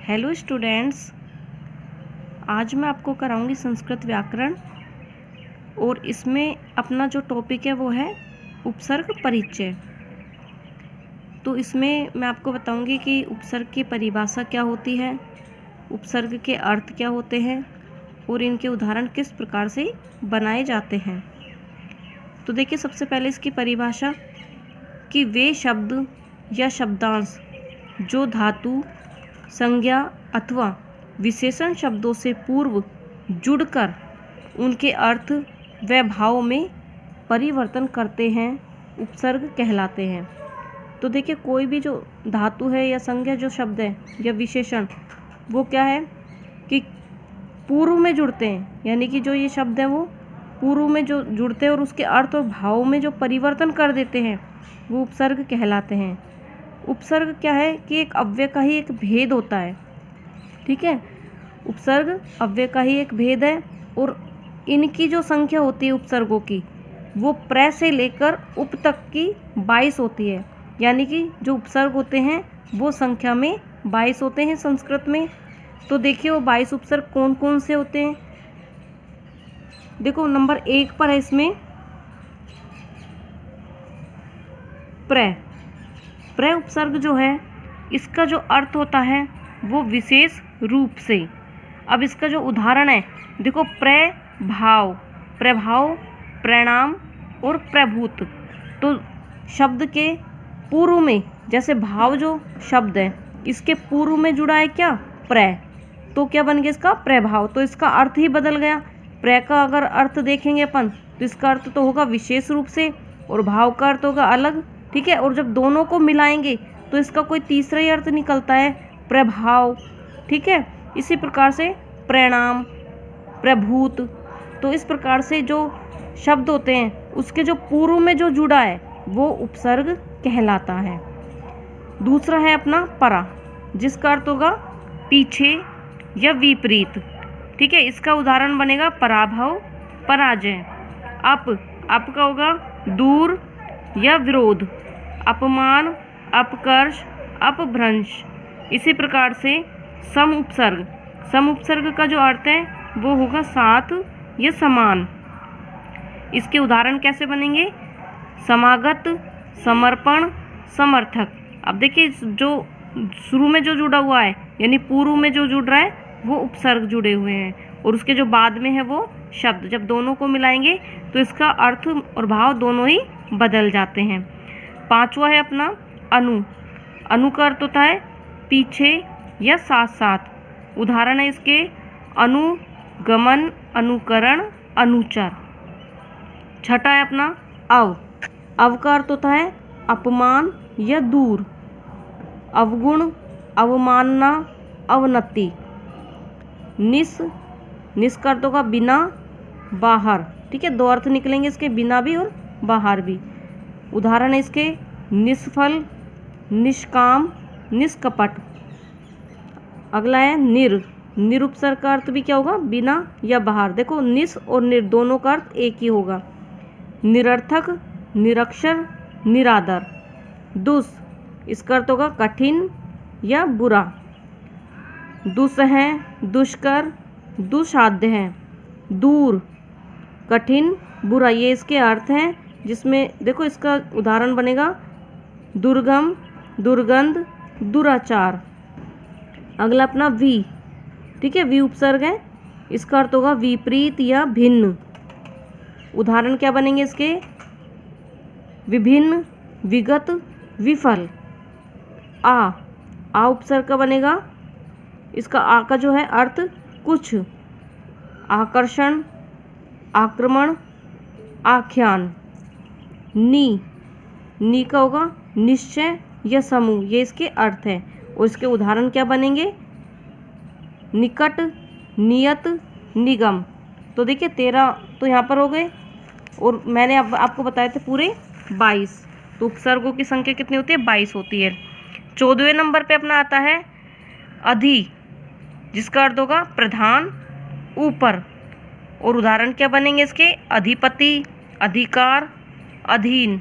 Hello students, आज मैं आपको कराऊंगी संस्कृत व्याकरण और इसमें अपना जो टॉपिक है वो है उपसर्ग परिचय। तो इसमें मैं आपको बताऊंगी कि उपसर्ग की परिभाषा क्या होती है, उपसर्ग के अर्थ क्या होते हैं और इनके उदाहरण किस प्रकार से बनाए जाते हैं। तो देखिए, सबसे पहले इसकी परिभाषा कि वे शब्द या शब्दांश जो धातु, संज्ञा अथवा विशेषण शब्दों से पूर्व जुड़कर उनके अर्थ व भाव में परिवर्तन करते हैं, उपसर्ग कहलाते हैं। तो देखिए, कोई भी जो धातु है या संज्ञा जो शब्द है या विशेषण, वो क्या है कि पूर्व में जुड़ते हैं, यानी कि जो ये शब्द है वो पूर्व में जो जुड़ते हैं और उसके अर्थ और भाव में जो परिवर्तन कर देते हैं, वो उपसर्ग कहलाते हैं। उपसर्ग क्या है कि एक अव्यय का ही एक भेद होता है। ठीक है, उपसर्ग अव्यय का ही एक भेद है और इनकी जो संख्या होती है उपसर्गों की, वो प्र से लेकर उप तक की 22 होती है। यानी कि जो उपसर्ग होते हैं वो संख्या में 22 होते हैं संस्कृत में। तो देखिए, वो 22 उपसर्ग कौन कौन से होते हैं। देखो, नंबर 1 पर है इसमें प्र उपसर्ग जो है, इसका जो अर्थ होता है वो विशेष रूप से। अब इसका जो उदाहरण है, देखो, प्रभाव, प्रणाम और प्रभूत। तो शब्द के पूर्व में, जैसे भाव जो शब्द है इसके पूर्व में जुड़ा है क्या, प्र, तो क्या बन गया इसका प्रभाव। तो इसका अर्थ ही बदल गया। प्र का अगर अर्थ देखेंगे अपन तो इसका अर्थ तो होगा विशेष रूप से और भाव का अर्थ होगा अलग। ठीक है, और जब दोनों को मिलाएंगे तो इसका कोई तीसरा ही अर्थ निकलता है, प्रभाव। ठीक है, इसी प्रकार से प्रणाम, प्रभूत। तो इस प्रकार से जो शब्द होते हैं उसके जो पूर्व में जो जुड़ा है वो उपसर्ग कहलाता है। दूसरा है अपना परा, जिसका अर्थ होगा पीछे या विपरीत। ठीक है, इसका उदाहरण बनेगा पराभव, पराजय। अप का होगा दूर या विरोध, अपमान, अपकर्ष, अपभ्रंश। इसी प्रकार से सम उपसर्ग का जो अर्थ है वो होगा साथ या समान। इसके उदाहरण कैसे बनेंगे, समागत, समर्पण, समर्थक। अब देखिए, जो शुरू में जो जुड़ा हुआ है यानी पूर्व में जो जुड़ रहा है वो उपसर्ग जुड़े हुए हैं और उसके जो बाद में है वो शब्द, जब दोनों को मिलाएंगे तो इसका अर्थ और भाव दोनों ही बदल जाते हैं। 5वां है अपना अनु का अर्थ होता है पीछे या साथ साथ। उदाहरण है इसके अनुगमन, अनुकरण, अनुचर। 6 है अपना अव का अर्थ होता है अपमान या दूर, अवगुण, अवमानना, अवनति। निस का अर्थ होगा बिना, बाहर। ठीक है, 2 अर्थ निकलेंगे इसके, बिना भी और बाहर भी। उदाहरण है इसके निष्फल, निष्काम, निष्कपट। अगला है निरुपसर्ग का अर्थ भी क्या होगा, बिना या बाहर। देखो, निस और निर दोनों का अर्थ एक ही होगा। निरर्थक, निरक्षर, निरादर। दुस, इसका अर्थ होगा कठिन या बुरा। दुस्सह, दुष्कर, दुसाध्य है। दूर, कठिन, बुरा, ये इसके अर्थ हैं। जिसमें देखो, इसका उदाहरण बनेगा दुर्गम, दुर्गंध, दुराचार। अगला अपना वी। ठीक है, वी उपसर्ग है, इसका अर्थ होगा विपरीत या भिन्न। उदाहरण क्या बनेंगे इसके, विभिन्न, विगत, विफल। आ उपसर्ग का बनेगा, इसका आ का जो है अर्थ कुछ, आकर्षण, आक्रमण, आख्यान। नी का होगा निश्चय या समूह, ये इसके अर्थ हैं और इसके उदाहरण क्या बनेंगे, निकट, नियत, निगम। तो देखिए, 13 तो यहाँ पर हो गए और मैंने अब आपको बताए थे पूरे 22। तो उपसर्गों की संख्या कितनी होती है, 22 होती है। 14वें नंबर पे अपना आता है अधि, जिसका अर्थ होगा प्रधान, ऊपर। और उदाहरण क्या बनेंगे इसके, अधिपति, अधिकार, अधीन।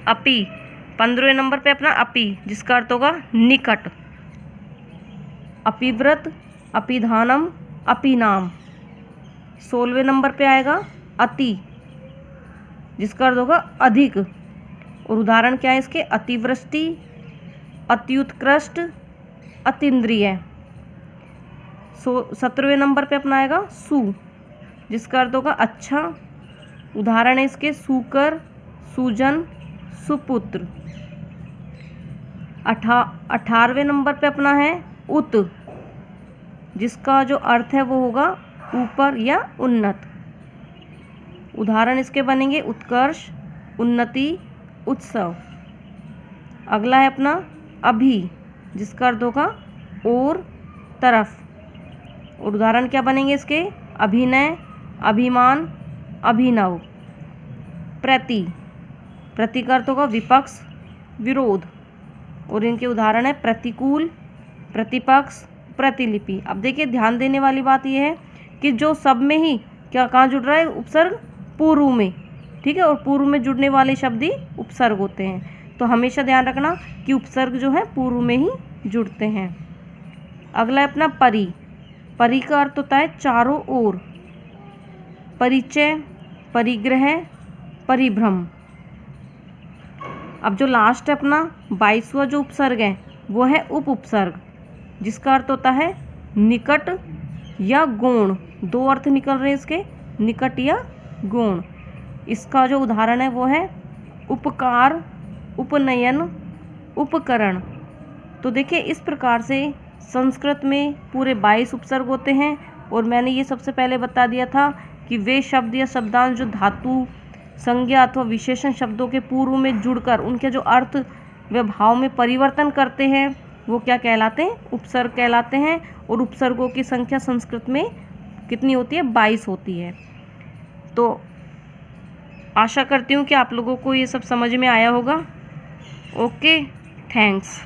अपि, 15वें नंबर पे अपना अपि, जिसका अर्थ होगा निकट। अपिव्रत, अपिधानम, अपिनाम। 16वें नंबर पे आएगा अति, जिसका अर्थ होगा अधिक। और उदाहरण क्या है इसके? अतिवृष्टि, अत्युत्कृष्ट, अतीन्द्रिय। 17वें नंबर पे अपना आएगा सु, जिसका अर्थ होगा अच्छा। उदाहरण है इसके सुकर, सुजन, सुपुत्र। 18वें नंबर पे अपना है उत, जिसका जो अर्थ है वो होगा ऊपर या उन्नत। उदाहरण इसके बनेंगे उत्कर्ष, उन्नति, उत्सव। अगला है अपना अभि, जिसका अर्थ होगा और, तरफ। और उदाहरण क्या बनेंगे इसके? अभिनय, अभिमान, अभिनव। प्रति, प्रति का अर्थ होगा विपक्ष, विरोध। और इनके उदाहरण है प्रतिकूल, प्रतिपक्ष, प्रतिलिपि। अब देखिए ध्यान देने वाली बात यह है कि जो सब में ही क्या कहाँ जुड़ रहा है? उपसर्ग पूर्व में, ठीक है। और पूर्व में जुड़ने वाले शब्द ही उपसर्ग होते हैं। तो हमेशा ध्यान रखना कि उपसर्ग जो है पूर्व में ही जुड़ते हैं। अगला है अपना परि। परि का अर्थ होता है चारों ओर। परिचय, परिग्रह, परिभ्रम। अब जो लास्ट है अपना 22वां जो उपसर्ग है वो है उप उपसर्ग, जिसका अर्थ होता है निकट या गौण। दो अर्थ निकल रहे हैं इसके, निकट या गौण। इसका जो उदाहरण है वो है उपकार, उपनयन, उपकरण। तो देखिए इस प्रकार से संस्कृत में पूरे 22 उपसर्ग होते हैं। और मैंने ये सबसे पहले बता दिया था कि वे शब्द या शब्दांश जो धातु, संज्ञा अथवा विशेषण शब्दों के पूर्व में जुड़कर उनके जो अर्थ व भाव में परिवर्तन करते हैं वो क्या कहलाते हैं? उपसर्ग कहलाते हैं। और उपसर्गों की संख्या संस्कृत में कितनी होती है? 22 होती है। तो आशा करती हूँ कि आप लोगों को ये सब समझ में आया होगा। Okay, thanks.